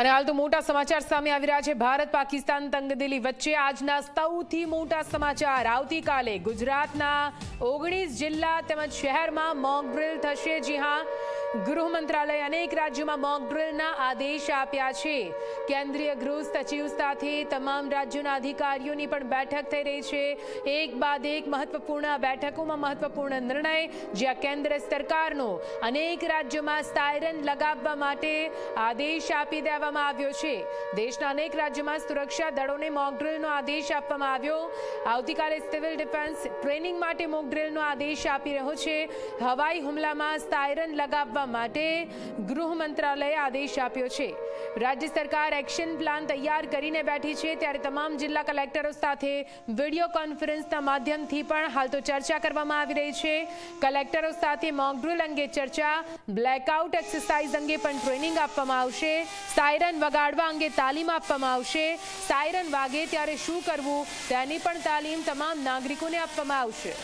અને હાલ તો મોટા સમાચાર સામે આવી રહ્યા છે। ભારત પાકિસ્તાન તંગદિલી વચ્ચે આજના સૌથી મોટા સમાચાર। આવતીકાલે ગુજરાતના 19 જિલ્લા તેમજ શહેરમાં મોક ડ્રિલ થશે। જી હા, ગૃહ મંત્રાલય અનેક રાજ્યોમાં મોક ડ્રિલના આદેશ આપ્યા છે। કેન્દ્રીય ગૃહ સચિવ સાથે તમામ રાજ્યોના અધિકારીઓની પણ બેઠક થઈ રહી છે। એક બાદ એક મહત્વપૂર્ણ બેઠકોમાં મહત્વપૂર્ણ નિર્ણય, જ્યાં કેન્દ્ર સરકારનો અનેક રાજ્યોમાં સાયરન લગાવવા માટે આદેશ આપી દેવામાં આવ્યો છે। દેશના અનેક રાજ્યોમાં સુરક્ષા દળોને મોક ડ્રિલનો આદેશ આપવામાં આવ્યો। આવતીકાલે સિવિલ ડિફેન્સ ટ્રેનિંગ માટે મોક ડ્રિલનો આદેશ આપી રહ્યો છે। હવાઈ હુમલામાં સાયરન લગાવવા માટે ગૃહ મંત્રાલયે આદેશ આપ્યો છે। રાજ્ય સરકાર એક્શન પ્લાન તૈયાર કરીને બેઠી છે, ત્યારે તમામ જિલ્લા કલેક્ટરો સાથે વિડીયો કોન્ફરન્સના માધ્યમથી પણ હાલ તો ચર્ચા કરવામાં આવી રહી છે। કલેક્ટરો સાથે મોક ડ્રિલ અંગે ચર્ચા, બ્લેકઆઉટ એક્સરસાઇઝ અંગે પણ ટ્રેનિંગ આપવામાં આવશે। સાયરન વગાડવા અંગે તાલીમ આપવામાં આવશે। સાયરન વાગે ત્યારે શું કરવું તેની પણ તાલીમ તમામ નાગરિકોને આપવામાં આવશે।